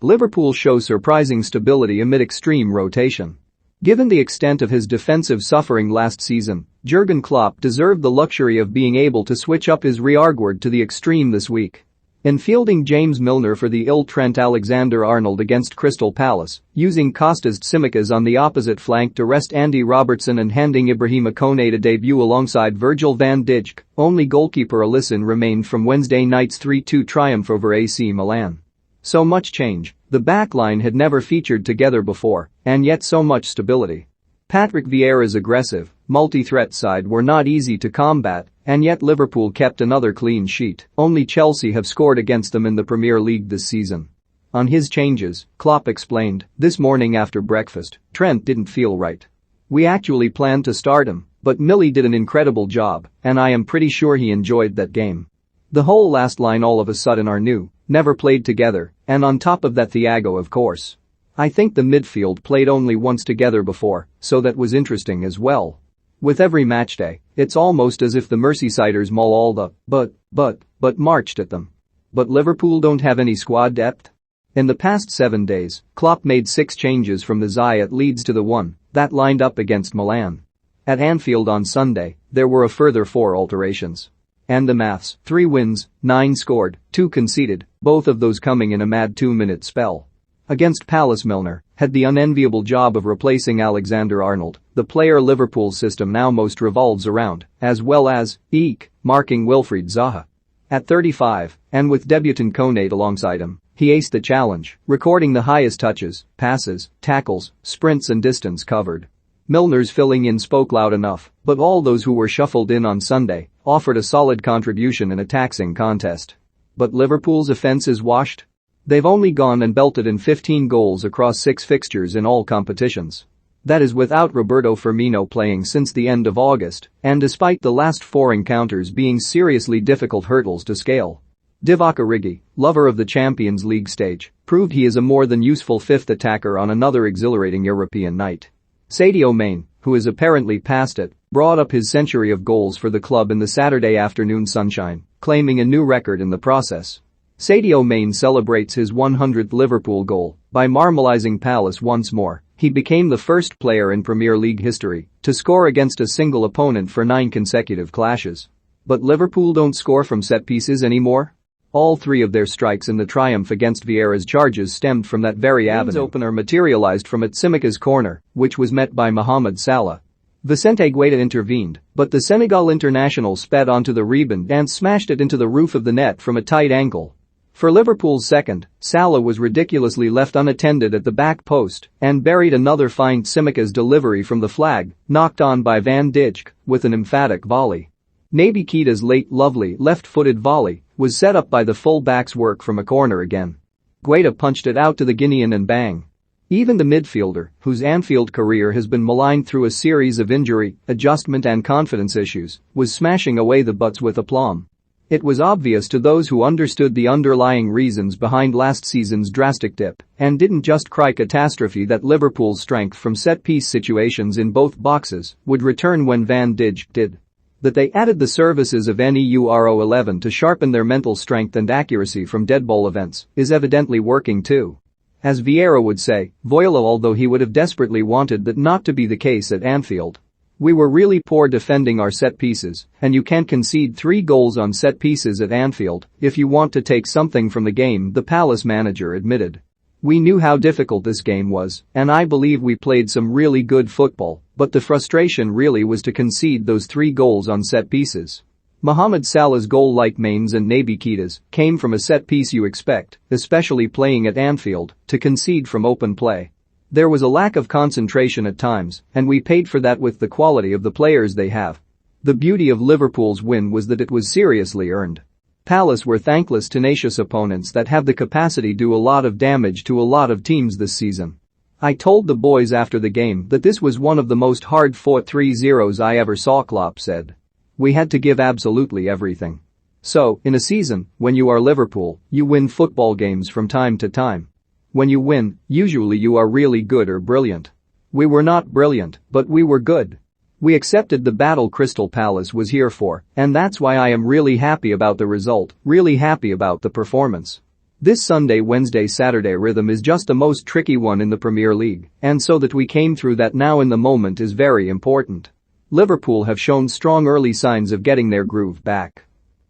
Liverpool show surprising stability amid extreme rotation. Given the extent of his defensive suffering last season, Jurgen Klopp deserved the luxury of being able to switch up his rearguard to the extreme this week. In fielding James Milner for the ill Trent Alexander-Arnold against Crystal Palace, using Kostas Tsimikas on the opposite flank to rest Andy Robertson and handing Ibrahima Konate a debut alongside Virgil van Dijk, only goalkeeper Alisson remained from Wednesday night's 3-2 triumph over AC Milan. So much change, the backline had never featured together before, and yet so much stability. Patrick Vieira's aggressive, multi-threat side were not easy to combat, and yet Liverpool kept another clean sheet. Only Chelsea have scored against them in the Premier League this season. On his changes, Klopp explained, "This morning after breakfast, Trent didn't feel right. We actually planned to start him, but Millie did an incredible job, and I am pretty sure he enjoyed that game. The whole last line all of a sudden are new, never played together, and on top of that Thiago of course. I think the midfield played only once together before, so that was interesting as well. With every matchday, it's almost as if the Merseysiders maul all the but marched at them. But Liverpool don't have any squad depth?" In the past 7 days, Klopp made 6 changes from the Zai at Leeds to the one that lined up against Milan. At Anfield on Sunday, there were a further 4 alterations. And the maths, 3 wins, 9 scored, 2 conceded, both of those coming in a mad 2-minute spell. Against Palace, Milner had the unenviable job of replacing Alexander-Arnold, the player Liverpool's system now most revolves around, as well as marking Wilfried Zaha. At 35, and with debutant Konate alongside him, he aced the challenge, recording the highest touches, passes, tackles, sprints and distance covered. Milner's filling in spoke loud enough, but all those who were shuffled in on Sunday offered a solid contribution in a taxing contest. But Liverpool's offense is washed? They've only gone and belted in 15 goals across 6 fixtures in all competitions. That is without Roberto Firmino playing since the end of August, and despite the last 4 encounters being seriously difficult hurdles to scale. Divock Origi, lover of the Champions League stage, proved he is a more than useful fifth attacker on another exhilarating European night. Sadio Mane, who is apparently past it, brought up his century of goals for the club in the Saturday afternoon sunshine, claiming a new record in the process. Sadio Mane celebrates his 100th Liverpool goal by marmalising Palace once more. He became the first player in Premier League history to score against a single opponent for 9 consecutive clashes. But Liverpool don't score from set pieces anymore? All 3 of their strikes in the triumph against Vieira's charges stemmed from that very avenue. Opener materialized from Tsimikas' corner, which was met by Mohamed Salah. Vicente Guaita intervened, but the Senegal international sped onto the rebound and smashed it into the roof of the net from a tight angle. For Liverpool's second, Salah was ridiculously left unattended at the back post and buried another fine Tsimikas' delivery from the flag, knocked on by Van Dijk, with an emphatic volley. Naby Keita's late lovely left-footed volley was set up by the full-back's work from a corner again. Guaita punched it out to the Guinean and bang. Even the midfielder, whose Anfield career has been maligned through a series of injury, adjustment and confidence issues, was smashing away the butts with aplomb. It was obvious to those who understood the underlying reasons behind last season's drastic dip and didn't just cry catastrophe that Liverpool's strength from set-piece situations in both boxes would return when Van Dijk did. That they added the services of NEURO 11 to sharpen their mental strength and accuracy from deadball events is evidently working too. As Vieira would say, voila, although he would have desperately wanted that not to be the case at Anfield. We were really poor defending our set pieces, and you can't concede 3 goals on set pieces at Anfield if you want to take something from the game, the Palace manager admitted. We knew how difficult this game was, and I believe we played some really good football, but the frustration really was to concede those 3 goals on set pieces. Mohamed Salah's goal, like Mane's and Naby Keita's, came from a set piece you expect, especially playing at Anfield, to concede from open play. There was a lack of concentration at times, and we paid for that with the quality of the players they have. The beauty of Liverpool's win was that it was seriously earned. Palace were thankless, tenacious opponents that have the capacity to do a lot of damage to a lot of teams this season. I told the boys after the game that this was one of the most hard-fought 3-0s I ever saw, Klopp said. We had to give absolutely everything. So, in a season, when you are Liverpool, you win football games from time to time. When you win, usually you are really good or brilliant. We were not brilliant, but we were good. We accepted the battle Crystal Palace was here for, and that's why I am really happy about the result, really happy about the performance. This Sunday Wednesday Saturday rhythm is just the most tricky one in the Premier League, and so that we came through that now in the moment is very important. Liverpool have shown strong early signs of getting their groove back.